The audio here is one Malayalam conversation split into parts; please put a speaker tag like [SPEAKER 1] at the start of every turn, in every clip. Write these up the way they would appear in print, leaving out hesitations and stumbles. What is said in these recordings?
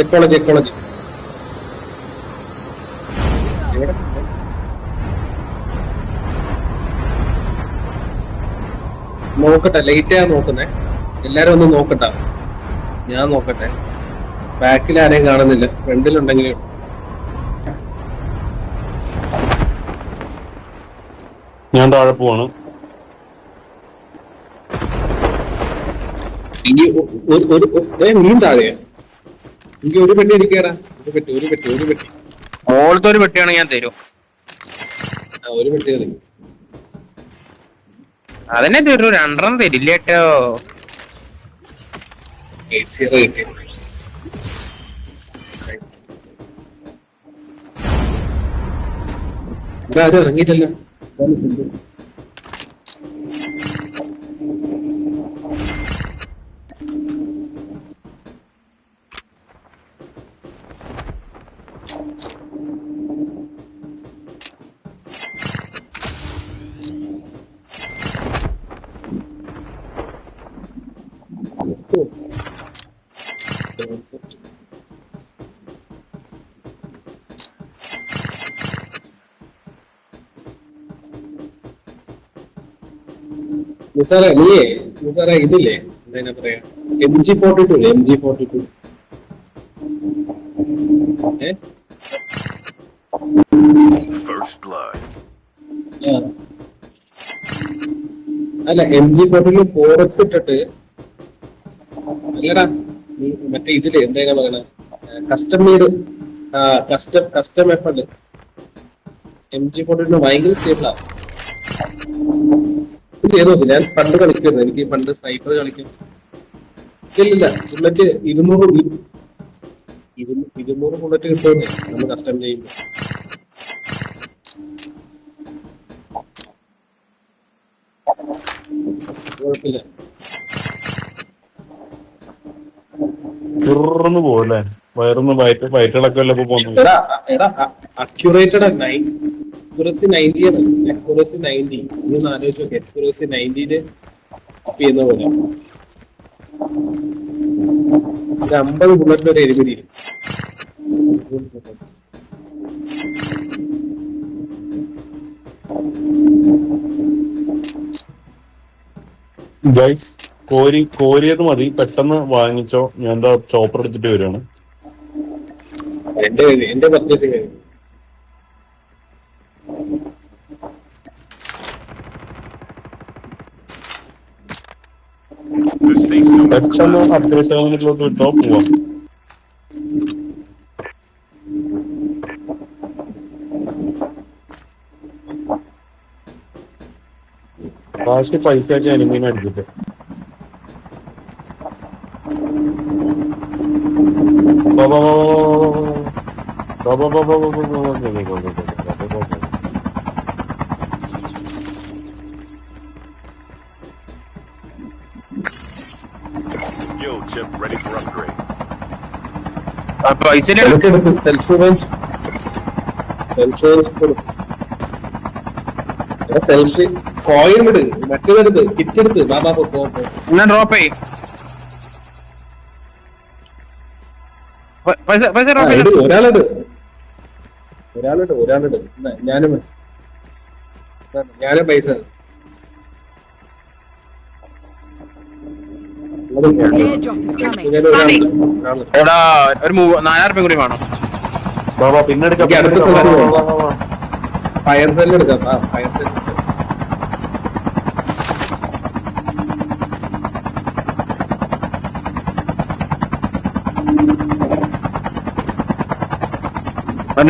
[SPEAKER 1] എക്കോളജി എക്കോളജി നോക്കട്ടെ, ലേറ്റ് ആയാ നോക്കുന്നേ. എല്ലാരും ഒന്ന് നോക്കട്ടെ, ഞാൻ നോക്കട്ടെ. ബാക്കിൽ ആരെയും കാണുന്നില്ല, ഫ്രണ്ടിലുണ്ടെങ്കിലും.
[SPEAKER 2] ഞാൻ താഴെ പോവാണ്.
[SPEAKER 1] ഇനി നീ താഴെയാ? എനിക്ക് ഒരു പെട്ടി ഇരിക്കടാ. ഒരു പെട്ടി
[SPEAKER 3] മോളത്തെ ഒരു പെട്ടിയാണെങ്കിൽ ഞാൻ തരും.
[SPEAKER 1] ഒരു പെട്ടി മതി.
[SPEAKER 3] അതന്നെ തരൂ, രണ്ടെണ്ണം തരില്ല കേട്ടോ.
[SPEAKER 1] കിട്ടി. ഇവിടെ ആരും ഇറങ്ങിയിട്ടല്ലോ. നിസാറേ ഇതില്ലേ, എന്താ പറയാ, MG42 ഇല്ലേ, MG42. അല്ല, MG42 4X ഇട്ടിട്ട് അല്ലടാ, മറ്റേ ഇതില് എന്താ പറയണ, കസ്റ്റം മെയ്ഡ് കസ്റ്റം എഫണ്ട്. MG42 ഭയങ്കര സ്റ്റേബിളാ. ചെയ്ത് നോക്ക്. ഞാൻ പണ്ട് കളിക്കുന്നു, എനിക്ക് പണ്ട് സ്നൈപ്പർ കളിക്കും. ഇല്ലില്ല, ബുള്ളറ്റ് 200 ബുള്ളറ്റ് കിട്ടുമെന്നേ നമ്മൾ കസ്റ്റം ചെയ്യുമ്പോ. കുഴപ്പമില്ല.
[SPEAKER 2] പോവല്ലേ വയറൊന്ന് വയറ്റിളൊക്കെ
[SPEAKER 1] അക്യുറേറ്റഡ് അക്യുറസി 90 ആണ്. അക്യുറസി 90 ഇതൊന്ന് ആലോചിച്ച് നോക്കി. അക്യുറസി 90 ചെയ്യുന്ന പോലെ 50 ബുള്ളറ്റിന് ഒരു എരിപിടി.
[SPEAKER 2] ഗൈസ് കോരിയത് മതി, പെട്ടെന്ന് വാങ്ങിച്ചോ. ഞാൻ എന്താ ചോപ്പർ എടുത്തിട്ട് വരികയാണ്.
[SPEAKER 1] എന്റെ പർച്ചേസിംഗ് കഴിഞ്ഞു.
[SPEAKER 2] പെട്ടെന്ന് അപ്ഗ്രേഷനിലോട്ട് വിട്ടോ പോവാം. ലാസ്റ്റ് പൈസയൊക്കെ എനിമീനെ അടിച്ചിട്ട്
[SPEAKER 1] സെൽഫി കോയിൻ വിട്, മറ്റേതെടുത്ത് കിറ്റ് എടുത്ത് ബാബാ
[SPEAKER 3] ഡ്രോപ്പ് ചെയ്യും.
[SPEAKER 1] ഒരാളിട്. ഞാനും പൈസ
[SPEAKER 3] എടാ ഒരു 4000 കൂടി വേണം.
[SPEAKER 2] പിന്നെ
[SPEAKER 1] ഫയർ സെല്ല് എടുക്കാം. ഫയർ സെല്ല്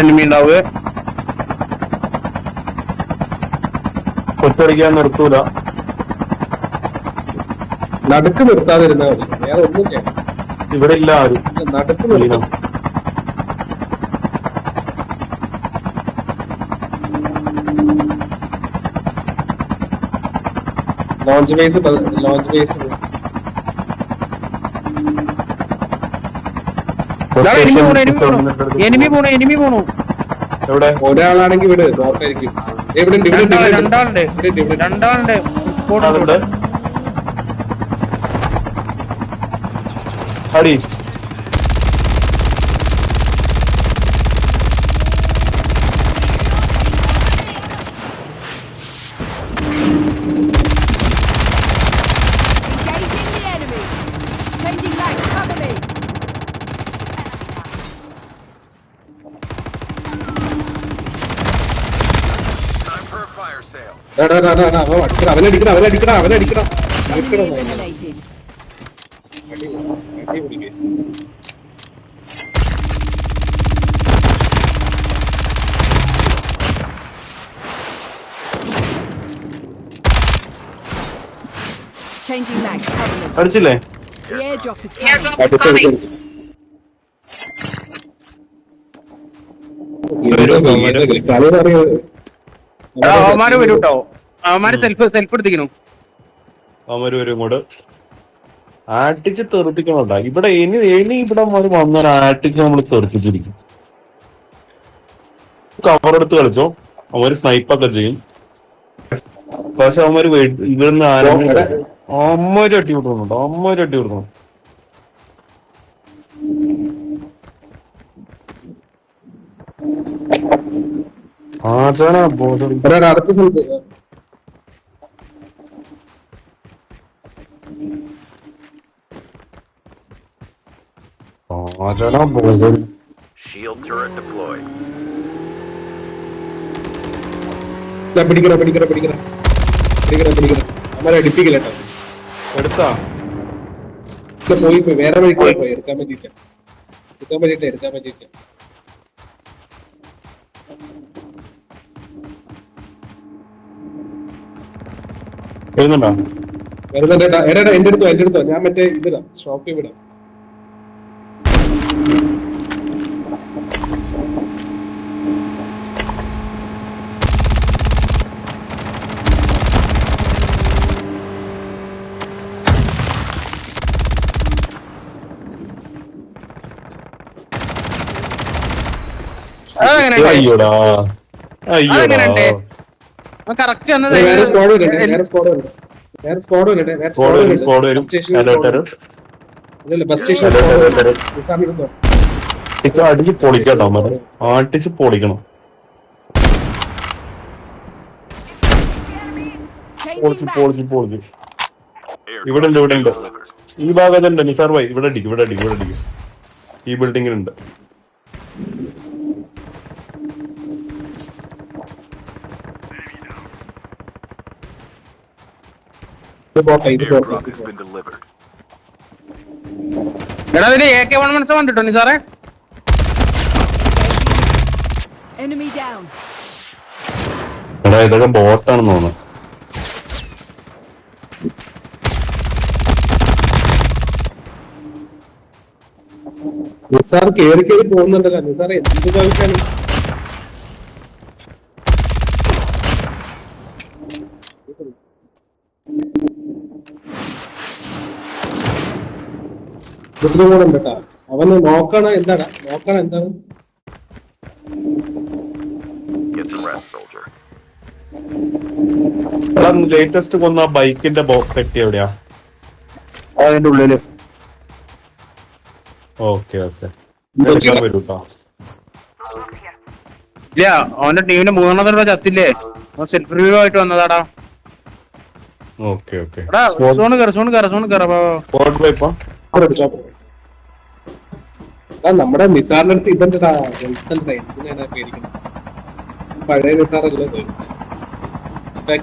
[SPEAKER 3] എനിമി ഉണ്ടാവുക.
[SPEAKER 2] കൊച്ചടിക്കാൻ നിർത്തൂല.
[SPEAKER 1] നടുക്ക് നിർത്താതിരുന്നാ മതി, വേറെ ഒന്നും ചെയ്യണം.
[SPEAKER 2] ഇവിടെ ഇല്ല ആരും.
[SPEAKER 1] നടുക്ക് നിർത്താം. ലോഞ്ച് ബേസ്
[SPEAKER 3] എനിമി പോണു.
[SPEAKER 2] എവിടെ?
[SPEAKER 1] ഒരാളാണെങ്കിൽ വിട്, നോക്കായിരിക്കും.
[SPEAKER 3] രണ്ടാളുണ്ട്.
[SPEAKER 2] അടി
[SPEAKER 1] അവനടിക്കണം അവനടിക്കണം അവനടിക്കണം
[SPEAKER 4] Enemy eliminated.
[SPEAKER 1] അടിപൊളി case.
[SPEAKER 4] Changing mag. Cover me.
[SPEAKER 2] അടിച്ചില്ലേ?
[SPEAKER 4] The airdrop is coming.
[SPEAKER 1] അടിച്ച് അടിച്ച് അടിച്ച്. കളി പറയുന്നത്
[SPEAKER 3] അവന്മാര് വരും കേട്ടോ. അവന്മാര് സെൽഫ് എടുത്തിരിക്കുന്നു.
[SPEAKER 2] അവര് വരും ഇങ്ങോട്ട് ആട്ടിച്ച് തെറിപ്പിക്കണോട്ടാ. ഇവിടെ ഇനി ഇവിടെ വന്നാൽ ആട്ടിച്ച് നമ്മൾ തെറിപ്പിച്ചിരിക്കും. കവർ എടുത്ത് കളിച്ചോ, അവര് സ്നൈപ്പൊക്കെ ചെയ്യും. പക്ഷെ അവന്മാര് ഇവിടുന്ന് അമ്മൊരു അട്ടി വിടുന്നുണ്ടോ, അമ്മൊരു അട്ടി വിടുന്നു. ആചാരാ ബോധം
[SPEAKER 1] അടുത്ത സ്ഥലത്ത്
[SPEAKER 2] ആചാരാ ബോധം.
[SPEAKER 5] Shield turret deployed.
[SPEAKER 1] പിടിക്കണം പിടിക്കണം പിടിക്കണം പിടിക്കണം പിടിക്കണം അവരെ അടിപ്പിക്കില്ല കേട്ടോ.
[SPEAKER 2] എടുത്താ
[SPEAKER 1] പോയി വേറെ വഴിക്ക് പോയി എടുക്കാൻ പറ്റിയില്ല എടുക്കാൻ പറ്റിയില്ല.
[SPEAKER 2] വരുന്നുണ്ടോ?
[SPEAKER 1] വരുന്നുണ്ട് എടാ എന്റെ അടുത്തോ ഞാൻ മറ്റേ ഇതിടാം ഷോപ്പിൽ വിടാം.
[SPEAKER 2] അയ്യോടാ അയ്യോടാ.
[SPEAKER 3] കറക്റ്റ്
[SPEAKER 1] വേറെ സ്ക്വാഡ് വരട്ടെ
[SPEAKER 2] സ്ക്വാഡ് വരും.
[SPEAKER 1] ബസ് സ്റ്റേഷൻ
[SPEAKER 2] അടിച്ച് പൊളിക്കട്ടോ, മതി ആട്ടിച്ച് പൊളിക്കണം.
[SPEAKER 4] Changing mag.
[SPEAKER 2] പൊളിച്ച് ഇവിടെ ഉണ്ട്. ഈ ഭാഗത്തുണ്ട് നിസാർ ഭായി. ഇവിടെ അടിക്കും. ഈ ബിൽഡിങ്ങിലുണ്ട്.
[SPEAKER 5] Airdrop has been delivered.
[SPEAKER 3] എടാ ഇതിന് AK-1 മനസ്സ് കണ്ടിട്ടോ നീ സാറേ.
[SPEAKER 4] Enemy down.
[SPEAKER 2] എടാ ഇതൊക്കെ ബോട്ടാണെന്ന് തോന്നുന്നു.
[SPEAKER 1] നിസാർ കേറി പോകുന്നുണ്ടല്ലോ. നിസാറെ എന്ത് ഭാവിക്കാണ് കൂടെ ഉണ്ട് കേട്ടാ. അവന് നോക്കണ എന്താണ്
[SPEAKER 5] Get some rest, soldier.
[SPEAKER 2] എടാ ലേറ്റസ്റ്റ് കൊന്ന ബൈക്കിന്റെ പെട്ടി എവിടെയാ?
[SPEAKER 3] അതിന്റെ ഉള്ളില്.
[SPEAKER 2] ഓക്കെ എടുക്കാൻ വരൂട്ടോ.
[SPEAKER 3] ഇല്ല അവന്റെ ടീമിന്റെ 3 ചത്തില്ലേ, സെൽഫ് റിവ്യൂ ആയിട്ട് വന്നതാടാ.
[SPEAKER 2] ഓക്കെ
[SPEAKER 3] എടാ സോണ് കയറ
[SPEAKER 1] നമ്മുടെ നിസാറിന്റെ അടുത്ത് ഇതെന്താ എന്തിനാണ് പേടിക്കുന്നത്? പഴയ നിസാറല്ലേ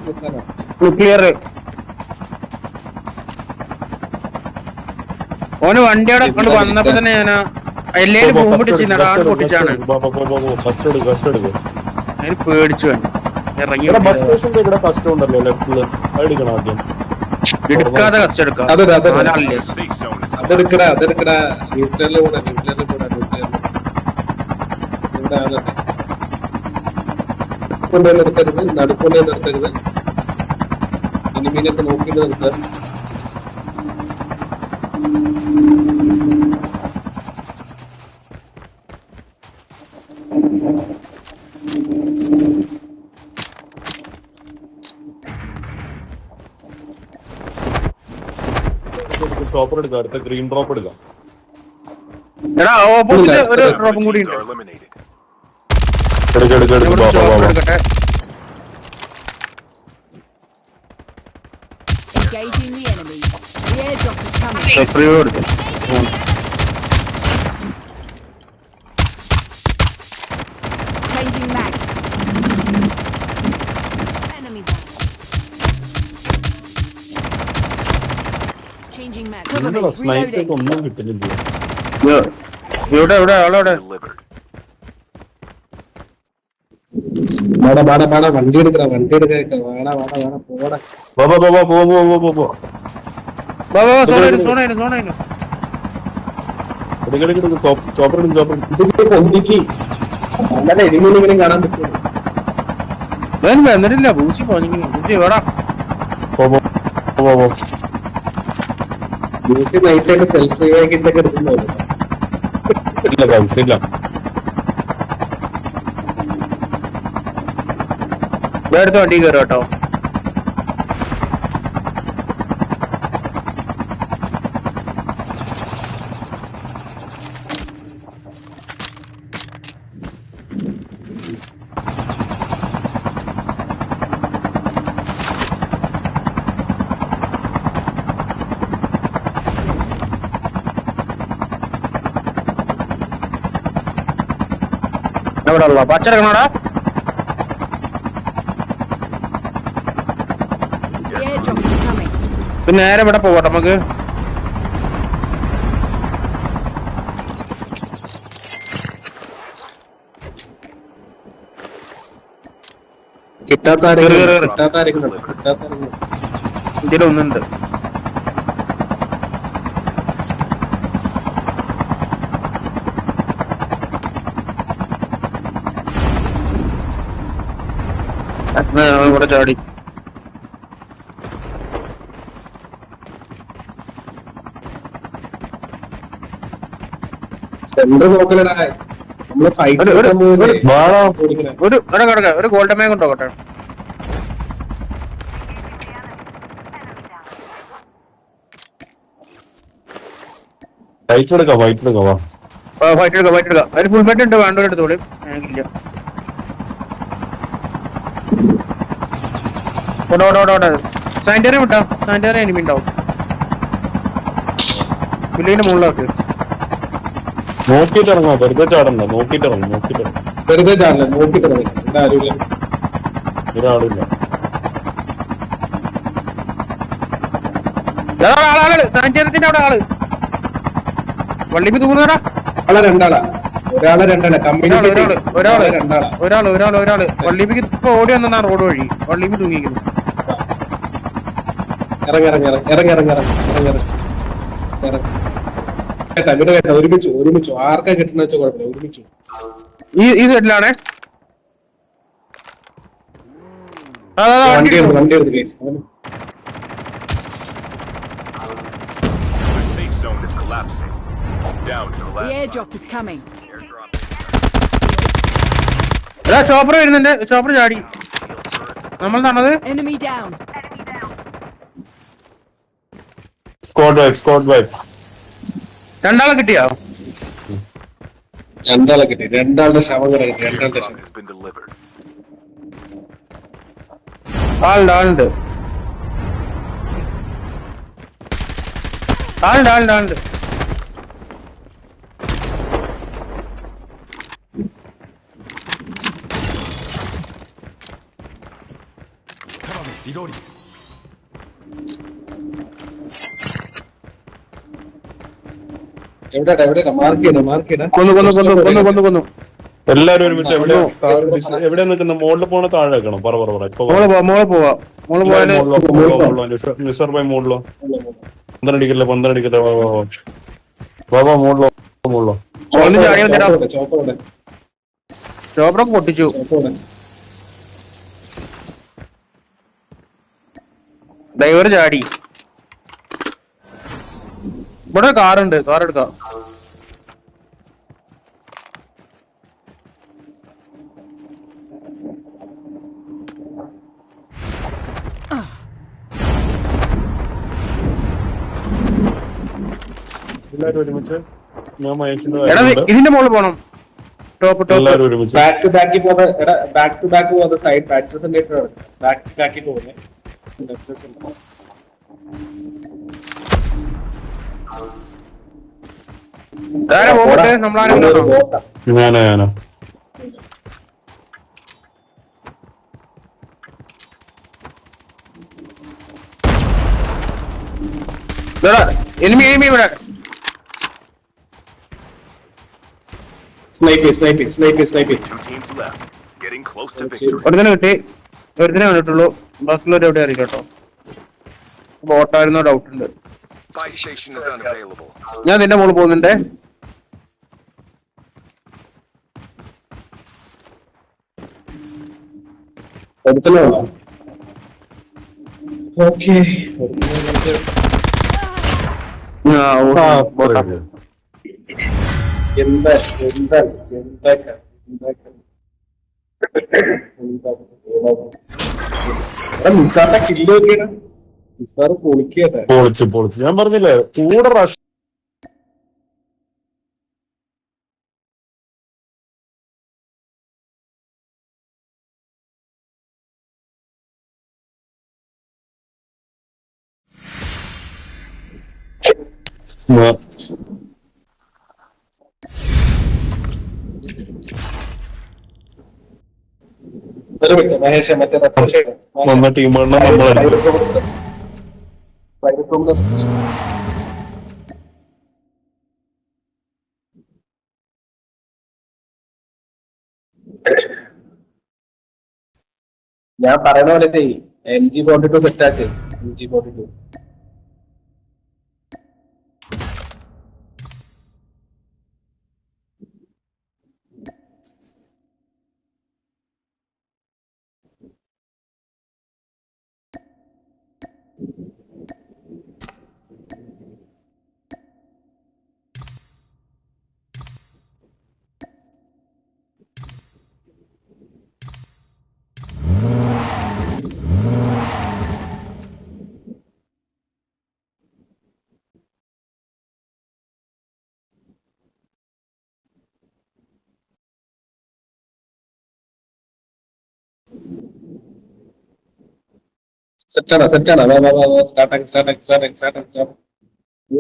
[SPEAKER 1] നിസാറാ.
[SPEAKER 3] ക്ലിയർ. ഓന് വണ്ടി അവിടെ കൊണ്ട് വന്നപ്പോ തന്നെ ഞാൻ എല്ലാരും ബോംബിടിച്ചിരുന്ന ആൾ പൊട്ടിച്ചാണ്. അതിന് പേടിച്ചു ഇറങ്ങി.
[SPEAKER 2] ബസ് സ്റ്റേഷന്റെ ഇവിടെ കസ്റ്റം ഉണ്ടല്ലോ ലെഫ്റ്റില്. അടിക്കണം ആദ്യം.
[SPEAKER 3] എടുക്കാതെ കസ്റ്റ് എടുക്കാം. നാലാളില്ലേ?
[SPEAKER 5] Safe zone is
[SPEAKER 1] അതെടുക്കടാ ന്യൂക്ലിയറിൽ കൂടെ നിർത്തരുത്, നടുക്കൊണ്ടേ നിർത്തരുത്. ഇനിമീനൊക്കെ നോക്കിയിട്ട് നിർത്തുക.
[SPEAKER 2] ഡ്രോപ്പർ എടുക്കാം, അടുത്ത ഗ്രീൻ ഡ്രോപ്പ് എടുക്കാം.
[SPEAKER 3] എടാ ഓപ്പോസിറ്റ് ഒരു ഡ്രോപ്പും കൂടി ഉണ്ട്.
[SPEAKER 5] are eliminated.
[SPEAKER 3] എടുക്കട്ടെ.
[SPEAKER 4] Engaging the enemy. The airdrop is coming.
[SPEAKER 3] Self review എടുത്തു.
[SPEAKER 4] Changing mag. Enemy down.
[SPEAKER 2] കിട്ടുന്നില്ല സ്നൈപ്പ് ഒന്നും കിട്ടുന്നില്ല.
[SPEAKER 3] ഇവിടെ ആളവിടെ
[SPEAKER 5] Delivered.
[SPEAKER 1] വേണ വണ്ടി എടുക്കണ വേണ പോടാ.
[SPEAKER 3] സോണായിരുന്നു
[SPEAKER 2] ചോപ്പർ
[SPEAKER 1] ഇതിന്റെ പൊന്തിക്ക് നല്ല എരിമൂലിങ്ങനെ കാണാൻ പറ്റും.
[SPEAKER 3] എന്നിട്ടില്ല പൂച്ചി പോയി വേടാ
[SPEAKER 1] മ്യൂസിയം നൈസായിട്ട് സെൽഫ് റിവൈക്കിന്റെ ഒക്കെ എടുക്കുന്നു.
[SPEAKER 2] ഇല്ല പൈസയില്ല.
[SPEAKER 3] അടുത്ത വണ്ടി കയറും കേട്ടോ. എവിടെ ഉള്ള പച്ചടക്കണോടാ?
[SPEAKER 4] The airdrop is coming.
[SPEAKER 3] പിന്നെ നേരെ ഇവിടെ പോകട്ടെ നമുക്ക്.
[SPEAKER 1] കിട്ടാത്ത
[SPEAKER 3] ഇതിലൊന്നുണ്ട്. ഇവിടെ ചാടി
[SPEAKER 1] സെന്റർ നോക്കലടാ. നമ്മള് ഫൈറ്റ്
[SPEAKER 3] ഒരു ഗോൾഡൻ മാഗ് ഉണ്ടോട്ടെ.
[SPEAKER 2] ഫൈറ്റ് എടുക്കാം
[SPEAKER 3] ഫൈറ്റ് എടുക്കാം. അതിന് ഫുൾ മെറ്റ് ഉണ്ട്, വേണ്ടവരെടുത്തോളി. ഇല്ല സാനിറ്ററി വിട്ടാ, സാനിറ്ററി എനിമി ഉണ്ടാവും. ബില്ലിന്റെ മുകളിലാക്ക്.
[SPEAKER 2] നോക്കിട്ട് ഇറങ്ങാം, വെറുതെ ചാടണ്ട. നോക്കിട്ട്
[SPEAKER 1] വെറുതെ ചാടില്ല, നോക്കിട്ട് ഇറങ്ങി. ഇവിടെ ആരുമില്ല,
[SPEAKER 2] ഒരാളില്ല.
[SPEAKER 3] സാനിറ്ററിന്റെ അവിടെ ആള് വള്ളിപ്പി തൂങ്ങുന്നടാ.
[SPEAKER 1] ഒരാളെ കമ്മ്യൂണിറ്റി
[SPEAKER 3] ഒരാള് വള്ളിപ്പിക്ക് ഇപ്പൊ ഓടി വന്നാ റോഡ് വഴി. വള്ളിപ്പി തൂങ്ങിക്കുന്നു.
[SPEAKER 1] ഒരുമിച്ചു ആർക്കാ കിട്ടുന്ന വെച്ചാൽ കുഴപ്പമില്ല. ഒരുമിച്ചു
[SPEAKER 3] ഈ സൈഡിലാണേ.
[SPEAKER 1] വണ്ടി എടുത്ത് case.
[SPEAKER 5] The safe zone is collapsing. Down to the
[SPEAKER 4] The
[SPEAKER 5] last.
[SPEAKER 4] airdrop is coming.
[SPEAKER 5] Airdrop.
[SPEAKER 3] Chopper വരുന്നുണ്ട്. ചോപ്പർ ചാടി. നമ്മൾ തന്നത്
[SPEAKER 4] Enemy down.
[SPEAKER 2] Squad wipe.
[SPEAKER 3] രണ്ടാളെ കിട്ടിയോ?
[SPEAKER 1] രണ്ടാളെ കിട്ടി. രണ്ടാളുടെ ശവം കിടക്കി.
[SPEAKER 5] Airdrop has been delivered.
[SPEAKER 3] ആളുണ്ട്.
[SPEAKER 1] എവിടെ മാർക്ക് ചെയ്യണ
[SPEAKER 3] കൊന്നു.
[SPEAKER 2] എല്ലാരും ഒരുമിച്ച് എവിടെ നിൽക്കുന്ന? മോളിൽ പോണ താഴെ വെക്കണം. പറ ഇപ്പൊ
[SPEAKER 3] മോളെ പോവാ.
[SPEAKER 2] മിസ്റ്റർ ബൈ മോളിലോ 12 അടിക്കല്ലേ. വാ മോളിലോ.
[SPEAKER 3] ചോപ്പറൊക്കെ പൊട്ടിച്ചു. ഡ്രൈവർ ചാടി. ഇവിടെ കാറുണ്ട്, കാർ എടുക്കാം.
[SPEAKER 2] എല്ലാരും ഒരുമിച്ച്. ഞാൻ മയച്ചിന്റെ
[SPEAKER 3] ഇതിന്റെ മുകളിൽ പോണം. ടോപ്പ്
[SPEAKER 2] എല്ലാരും ഒരുമിച്ച്.
[SPEAKER 1] ബാക്ക് ടു ബാക്ക് പോകുന്ന സൈഡ് ബാക്ക് ടു ബാക്കിൽ പോകുന്നത്.
[SPEAKER 3] നമ്മളാരും
[SPEAKER 2] ഞാനോ
[SPEAKER 3] എനിമി ഇവിടെ.
[SPEAKER 1] Snipe snipe.
[SPEAKER 5] 2 teams left. Getting close to victory.
[SPEAKER 3] ഒരുതിനെ കിട്ടി. ഒരുതിനെ കണ്ടിട്ടുള്ളൂ. ബാക്കിയുള്ളവർ എവിടെ അറിയില്ല കേട്ടോ. ബോട്ടായിരുന്നോ ഡൗട്ട് ഉണ്ട്.
[SPEAKER 5] Buy station is unavailable.
[SPEAKER 3] ഞാൻ നിന്റെ മോള് പോകുന്നുണ്ടേ.
[SPEAKER 1] ഓക്കെ എന്താ നിസാറിന്റെ കില്ല് നോക്കിയാണ്. നിസാറ് പൊളിക്കട്ടെ.
[SPEAKER 2] പൊളിച്ച് ഞാൻ പറഞ്ഞില്ലേ കൂടെ റഷ്
[SPEAKER 1] ഒരു മിനിറ്റ് മഹേഷ് മറ്റേ
[SPEAKER 2] വന്ന ടീമാണ് നമ്മളായിരിക്കും.
[SPEAKER 1] ഞാൻ പറയുന്ന പോലെ ചെയ്യും. MG42 സെറ്റ് ആക്കി. MG42 സെറ്റാണ്.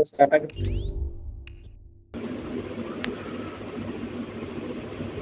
[SPEAKER 1] സ്റ്റാർട്ടാക്കി